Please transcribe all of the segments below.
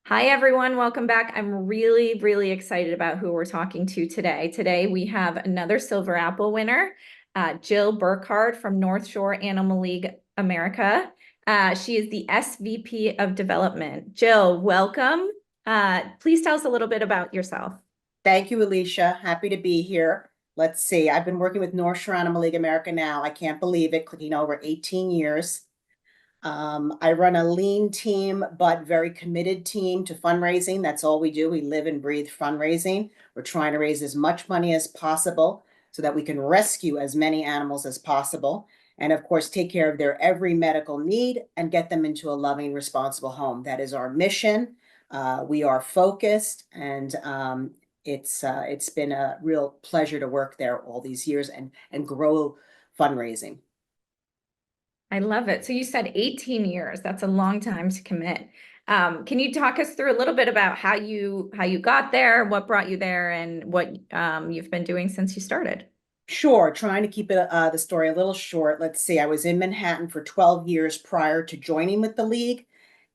Hi, everyone. Welcome back. I'm really excited about who we're talking to today. Today, we have another Silver Apple winner, Jill Burkhardt from North Shore Animal League America. She is the SVP of Development. Jill, welcome. Please tell us a little bit about yourself. Thank you, Alicia. Happy to be here. Let's see. I've been working with North Shore Animal League America now. I can't believe it, clicking over 18 years. I run a lean team, but very committed team to fundraising. That's all we do. We live and breathe fundraising. We're trying to raise as much money as possible so that we can rescue as many animals as possible. And of course, take care of their every medical need and get them into a loving, responsible home. That is our mission. We are focused, and it's been a real pleasure to work there all these years and grow fundraising. I love it. So you said 18 years. That's a long time to commit. Can you talk us through a little bit about how you got there, what brought you there, and what you've been doing since you started? Sure, trying to keep the story a little short. Let's see, I was in Manhattan for 12 years prior to joining with the league,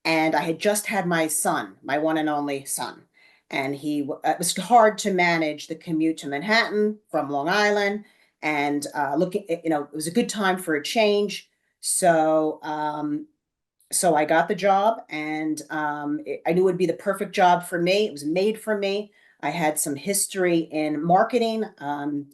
and I had just had my son, my one and only son. And it was hard to manage the commute to Manhattan from Long Island, and it was a good time for a change. So I got the job, and I knew it would be the perfect job for me. It was made for me. I had some history in marketing on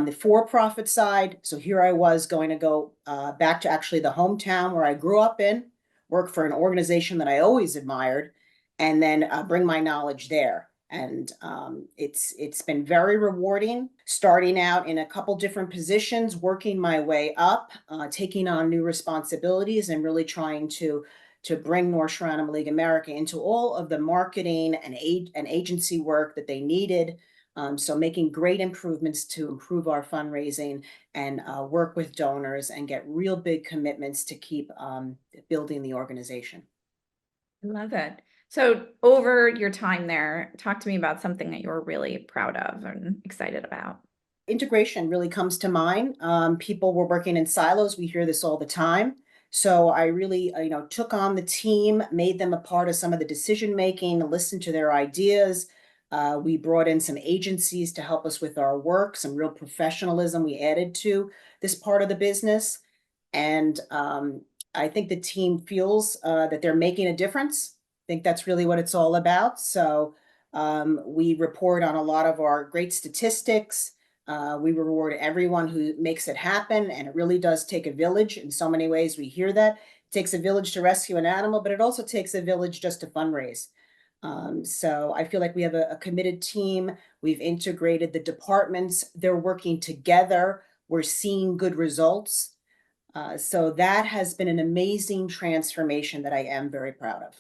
the for-profit side. So here I was going to go back to actually the hometown where I grew up in, work for an organization that I always admired, and then bring my knowledge there. And it's been very rewarding, starting out in a couple different positions, working my way up, taking on new responsibilities, and really trying to bring North Shore Animal League America into all of the marketing and agency work that they needed. So making great improvements to improve our fundraising and work with donors and get real big commitments to keep building the organization. I love it. So over your time there, talk to me about something that you're really proud of and excited about. Integration really comes to mind. People were working in silos. We hear this all the time. So I really, took on the team, made them a part of some of the decision making, listened to their ideas. We brought in some agencies to help us with our work, some real professionalism we added to this part of the business. And I think the team feels that they're making a difference. I think that's really what it's all about. So we report on a lot of our great statistics. We reward everyone who makes it happen, and it really does take a village. In so many ways, we hear that. It takes a village to rescue an animal, but it also takes a village just to fundraise. So I feel like we have a committed team. We've integrated the departments. They're working together. We're seeing good results. So that has been an amazing transformation that I am very proud of.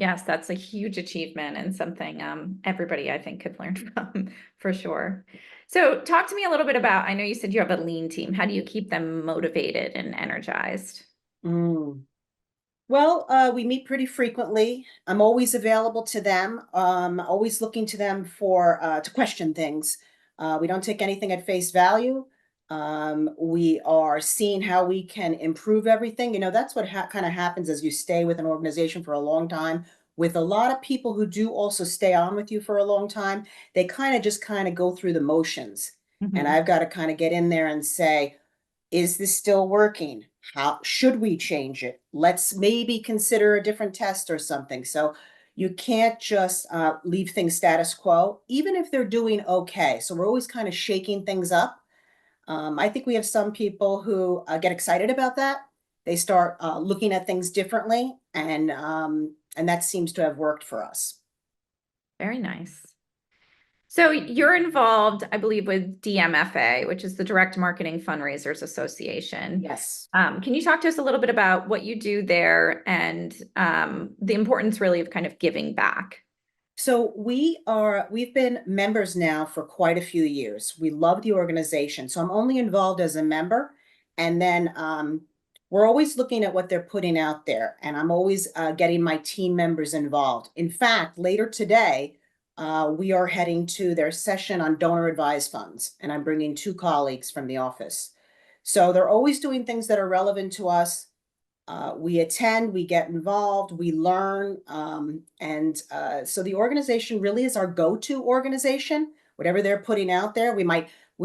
Yes, that's a huge achievement and something everybody I think could learn from for sure. So talk to me a little bit about, I know you said you have a lean team. How do you keep them motivated and energized? Mm. Well, we meet pretty frequently. I'm always available to them, always looking to them for to question things. We don't take anything at face value. We are seeing how we can improve everything. That's what kind of happens as you stay with an organization for a long time. With a lot of people who do also stay on with you for a long time, they kind of go through the motions. And Mhm. I've got to kind of get in there and say, is this still working? How should we change it? Let's maybe consider a different test or something. So you can't just leave things status quo, even if they're doing okay. So we're always kind of shaking things up. I think we have some people who get excited about that. They start looking at things differently, and that seems to have worked for us. Very nice. So you're involved, I believe, with DMFA, which is the Direct Marketing Fundraisers Association. Yes. Can you talk to us a little bit about what you do there and the importance really of kind of giving back? So we've been members now for quite a few years. We love the organization. So I'm only involved as a member. And then we're always looking at what they're putting out there. And I'm always getting my team members involved. In fact, later today, we are heading to their session on donor advised funds. And I'm bringing two colleagues from the office. So they're always doing things that are relevant to us. We attend, we get involved, we learn, so the organization really is our go-to organization. Whatever they're putting out there, we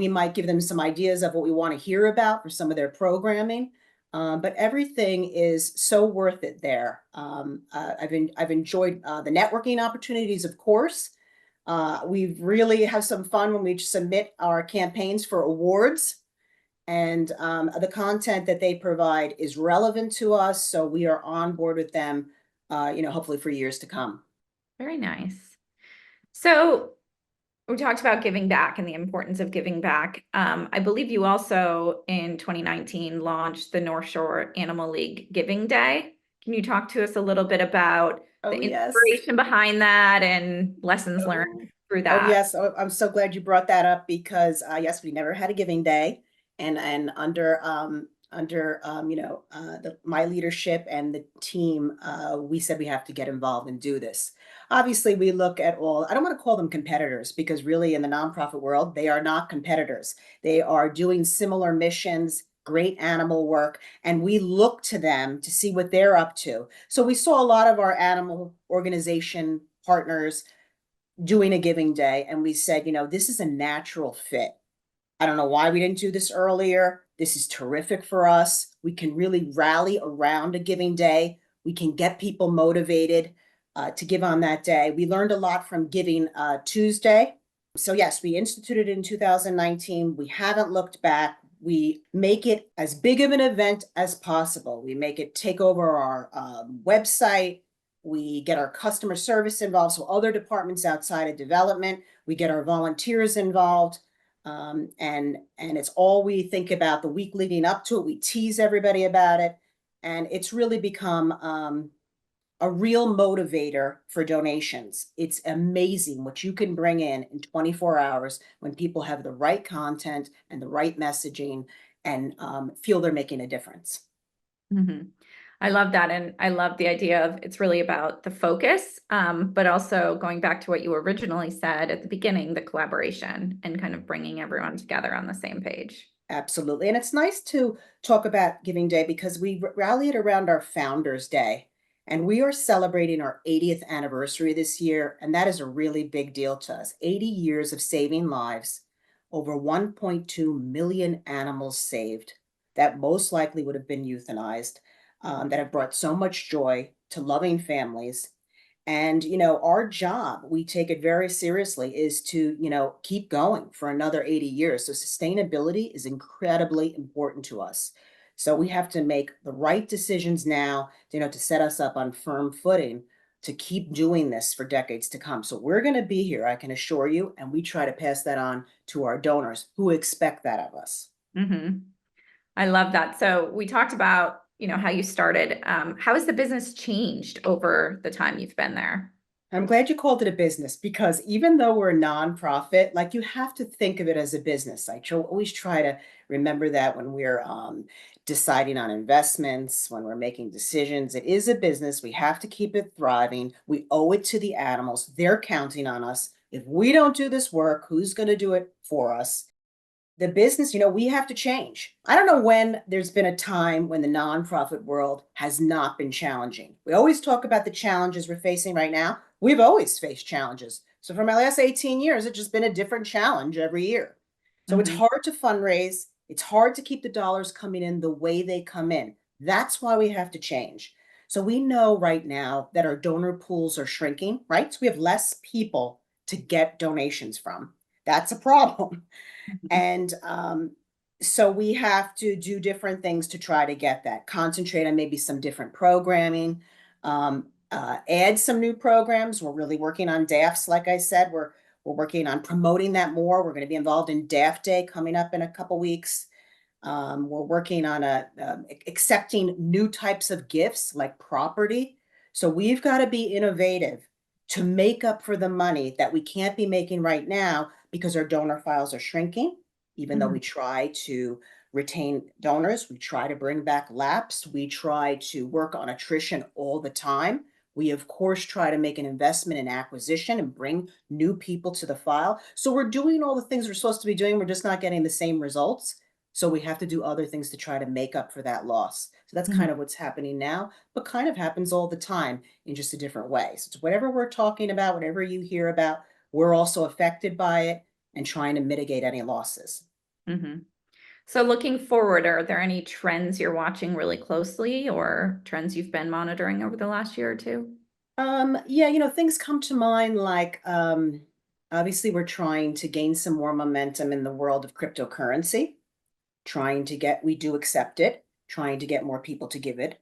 might give them some ideas of what we want to hear about for some of their programming. But everything is so worth it there. I've enjoyed the networking opportunities, of course. We really have some fun when we submit our campaigns for awards. And the content that they provide is relevant to us, so we are on board with them, hopefully for years to come. Very nice. So we talked about giving back and the importance of giving back. I believe you also in 2019 launched the North Shore Animal League Giving Day. Can you talk to us a little bit about the Yes. inspiration behind that and lessons learned through Oh, that? yes. I'm so glad you brought that up because, yes, we never had a giving day. And my leadership and the team, we said we have to get involved and do this. Obviously, we look at I don't want to call them competitors because really in the nonprofit world, they are not competitors. They are doing similar missions, great animal work, and we look to them to see what they're up to. So we saw a lot of our animal organization partners doing a giving day, and we said, this is a natural fit. I don't know why we didn't do this earlier. This is terrific for us. We can really rally around a giving day. We can get people motivated to give on that day. We learned a lot from Giving Tuesday. So yes, we instituted it in 2019. We haven't looked back. We make it as big of an event as possible. We make it take over our website. We get our customer service involved, so other departments outside of development. We get our volunteers involved. And it's all we think about the week leading up to it. We tease everybody about it. And it's really become a real motivator for donations. It's amazing what you can bring in 24 hours when people have the right content and the right messaging and feel they're making a difference. Mm-hmm. I love that. And I love the idea of it's really about the focus, but also going back to what you originally said at the beginning, the collaboration and kind of bringing everyone together on the same page. Absolutely. And it's nice to talk about Giving Day because we rallied around our Founders Day and we are celebrating our 80th anniversary this year. And that is a really big deal to us. 80 years of saving lives, over 1.2 million animals saved that most likely would have been euthanized, that have brought so much joy to loving families. And, our job, we take it very seriously, is to, keep going for another 80 years. So sustainability is incredibly important to us. So we have to make the right decisions now, to set us up on firm footing to keep doing this for decades to come. So we're going to be here, I can assure you, and we try to pass that on to our donors who expect that of us. Mm-hmm. I love that. So we talked about, how you started. How has the business changed over the time you've been there? I'm glad you called it a business because even though we're a nonprofit, like you have to think of it as a business. Always try to remember that when we're deciding on investments, when we're making decisions. It is a business. We have to keep it thriving. We owe it to the animals. They're counting on us. If we don't do this work, who's going to do it for us? The business, we have to change. I don't know when there's been a time when the nonprofit world has not been challenging. We always talk about the challenges we're facing right now. We've always faced challenges. So for my last 18 years, it's just been a different challenge every year. So it's hard to fundraise. It's hard to keep the dollars coming in the way they come in. That's why we have to change. So we know right now that our donor pools are shrinking, right? So we have less people to get donations from. That's a problem. And so we have to do different things to try to get that. Concentrate on maybe some different programming, add some new programs. We're really working on DAFs, like I said. We're working on promoting that more. We're going to be involved in DAF Day coming up in a couple weeks. We're working on accepting new types of gifts like property. So we've got to be innovative to make up for the money that we can't be making right now because our donor files are shrinking. Even though we try to retain donors, we try to bring back lapsed, we try to work on attrition all the time. We, of course, try to make an investment in acquisition and bring new people to the file. So we're doing all the things we're supposed to be doing. We're just not getting the same results. So we have to do other things to try to make up for that loss. So that's kind of what's happening now, but kind of happens all the time in just a different way. So it's whatever we're talking about, whatever you hear about, we're also affected by it and trying to mitigate any losses. Mm-hmm. So looking forward, are there any trends you're watching really closely or trends you've been monitoring over the last year or two? Yeah, things come to mind like obviously we're trying to gain some more momentum in the world of cryptocurrency, trying to get, we do accept it, trying to get more people to give it,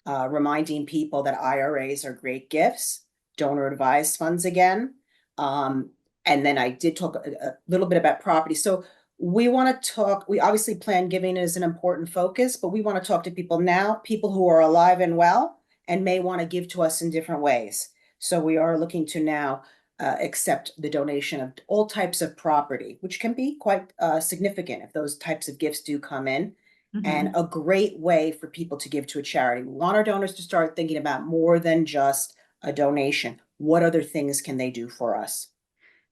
reminding people that IRAs are great gifts, donor advised funds again. Um, and then I did talk a little bit about property. So we want to talk, we obviously plan giving is an important focus, but we want to talk to people now, people who are alive and well, and may want to give to us in different ways. So we are looking to now accept the donation of all types of property, which can be quite significant if those types of gifts do come in, and a great way for people to give to a charity. We want our donors to start thinking about more than just a donation. What other things can they do for us?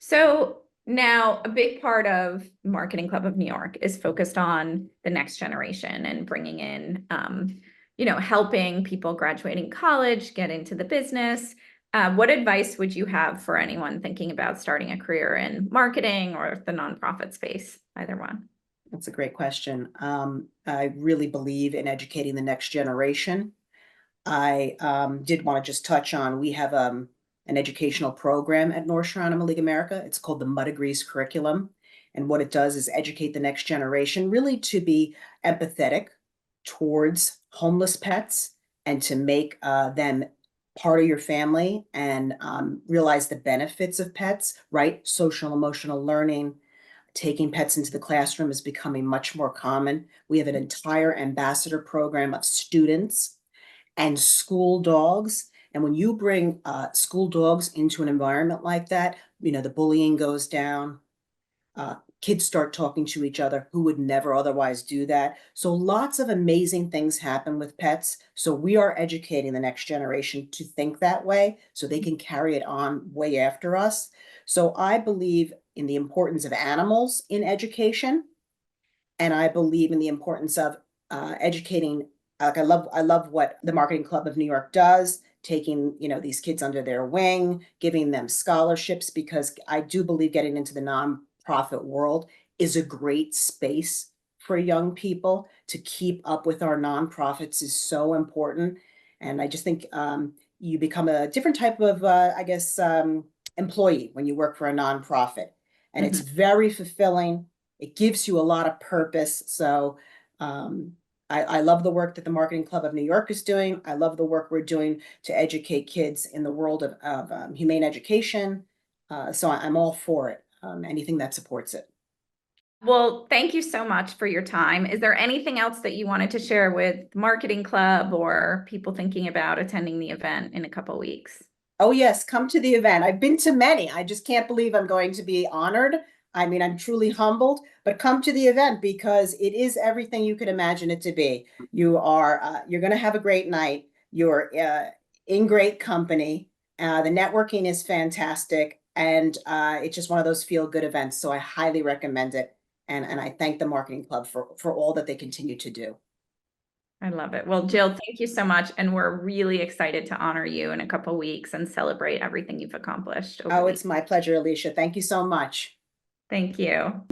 So now a big part of Marketing Club of New York is focused on the next generation and bringing in, helping people graduating college, get into the business. What advice would you have for anyone thinking about starting a career in marketing or the nonprofit space, either one? That's a great question. I really believe in educating the next generation. I did want to just touch on, we have an educational program at North Shore Animal League America. It's called the Mud Agrees Curriculum. And what it does is educate the next generation really to be empathetic towards homeless pets and to make them part of your family and realize the benefits of pets, right? Social emotional learning. Taking pets into the classroom is becoming much more common. We have an entire ambassador program of students and school dogs. And when you bring school dogs into an environment like that, the bullying goes down. Kids start talking to each other who would never otherwise do that. So lots of amazing things happen with pets. So we are educating the next generation to think that way so they can carry it on way after us. So I believe in the importance of animals in education, and I believe in the importance of educating. Like I love what the Marketing Club of New York does, taking these kids under their wing, giving them scholarships, because I do believe getting into the nonprofit world is a great space for young people. To keep up with our nonprofits is so important, and I just think you become a different type of, I guess, employee when you work for a nonprofit, and it's very fulfilling. It gives you a lot of purpose. So I love the work that the Marketing Club of New York is doing. I love the work we're doing to educate kids in the world of humane education. So I'm all for it. Anything that supports it. Well, thank you so much for your time. Is there anything else that you wanted to share with Marketing Club or people thinking about attending the event in a couple weeks? Oh, yes, come to the event. I've been to many. I just can't believe I'm going to be honored. I mean, I'm truly humbled, but come to the event because it is everything you could imagine it to be. You're going to have a great night. You're in great company. The networking is fantastic, and it's just one of those feel-good events. So I highly recommend it, and I thank the Marketing Club for all that they continue to do. I love it. Well, Jill, thank you so much. And we're really excited to honor you in a couple weeks and celebrate everything you've accomplished over Oh, the it's my pleasure, Alicia. Thank you so much. Thank you.